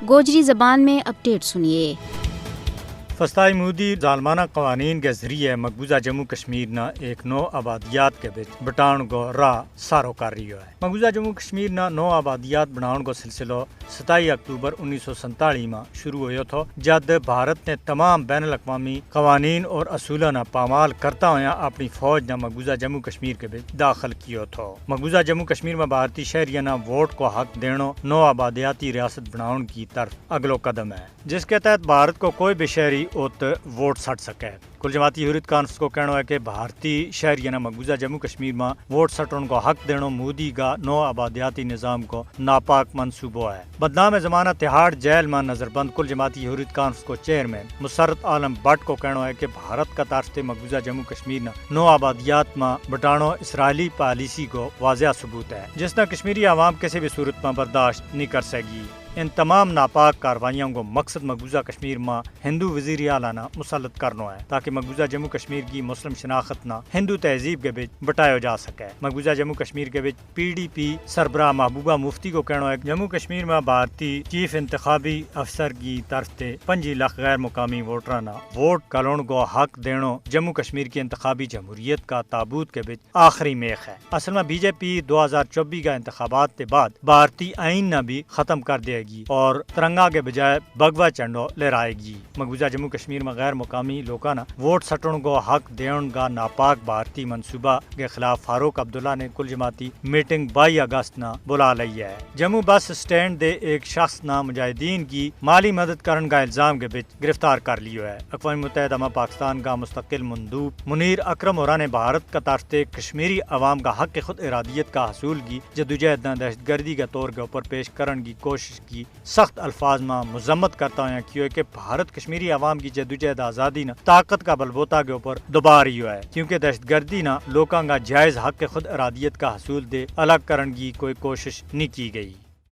گوجری زبان میں اپڈیٹ سنیے۔ فسطائی مودی ظالمانہ قوانین کے ذریعے مقبوضہ جموں کشمیر نہ ایک نو آبادیات کے بچ بٹان کو راہ سارو کر رہی ہے۔ مقبوضہ جموں کشمیر نہ نو آبادیات بناؤن کو سلسلہ 27 اکتوبر 1947 میں شروع ہویا تھا، جد بھارت نے تمام بین الاقوامی قوانین اور اصولوں نہ پامال کرتا ہوا اپنی فوج نہ مقبوضہ جموں کشمیر کے بچ داخل کیا تھا۔ مقبوضہ جموں کشمیر میں بھارتی شہریوں نہ ووٹ کو حق دینا نو آبادیاتی ریاست بناؤن کی طرف اگلو قدم ہے، جس کے تحت بھارت کو کوئی بھی شہری اوت ووٹ سٹ سکے۔ کل جماعتی حریت کانفرنس کو کہنا ہے کہ بھارتی شہریوں مقبوضہ جموں کشمیر میں ووٹ سٹن کو حق دینا مودی کا نو آبادیاتی نظام کو ناپاک منصوبہ ہے۔ بدنام زمانہ تہاڑ جیل میں نظر بند کل جماعتی حریت کانفرنس کو چیئرمین مسرت عالم بٹ کو کہنا ہے کہ بھارت کا طرف سے مقبوضہ جموں کشمیر نو آبادیات میں بٹانو اسرائیلی پالیسی کو واضح ثبوت ہے، جس نے کشمیری عوام کسی بھی صورت میں برداشت نہیں کر سکے۔ ان تمام ناپاک کاروائیوں کو مقصد مقبوضہ کشمیر میں ہندو وزیر اعلیٰ نہ مسلط کرنا ہے، تاکہ مقبوضہ جموں کشمیر کی مسلم شناخت نہ ہندو تہذیب کے بچ بٹایا جا سکے۔ مقبوضہ جموں کشمیر کے بچ پی ڈی پی سربراہ محبوبہ مفتی کو کہنا ہے کہ جموں کشمیر میں بھارتی چیف انتخابی افسر کی طرف سے 5 لاکھ غیر مقامی ووٹران ووٹ کلون کو حق دینا جموں کشمیر کی انتخابی جمہوریت کا تابوت کے بچ آخری میخ ہے۔ اصل میں بی جے پی 2024 کا انتخابات کے بعد بھارتی آئین نہ بھی ختم کر دے گی اور ترنگا کے بجائے بگوا چنڈو لہرائے گی۔ مقبوضہ جموں کشمیر میں غیر مقامی لوگوں نے ووٹ سٹن کو حق دیون کا ناپاک بھارتی منصوبہ کے خلاف فاروق عبداللہ نے کل جماعتی میٹنگ 22 اگست نہ بلا لی ہے۔ جموں بس اسٹینڈ دے ایک شخص نہ مجاہدین کی مالی مدد کرن کا الزام کے بچ گرفتار کر لیا ہے۔ اقوام متحدہ میں پاکستان کا مستقل مندوب منیر اکرم اورا نے بھارت کا طرف سے کشمیری عوام کا حق خود ارادیت کا حصول کی جدوجہد نہ دہشت گردی کے طور کے اوپر پیش کرن کی کوشش کی سخت الفاظ میں مذمت کرتا ہوں کہ بھارت کشمیری عوام کی جدوجہد آزادی نہ طاقت کا بلبوتا کے اوپر دبا رہی ہے، کیونکہ دہشت گردی نہ لوگوں کا جائز حق خود ارادیت کا حصول دے الگ کرن کی کوئی کوشش نہیں کی گئی۔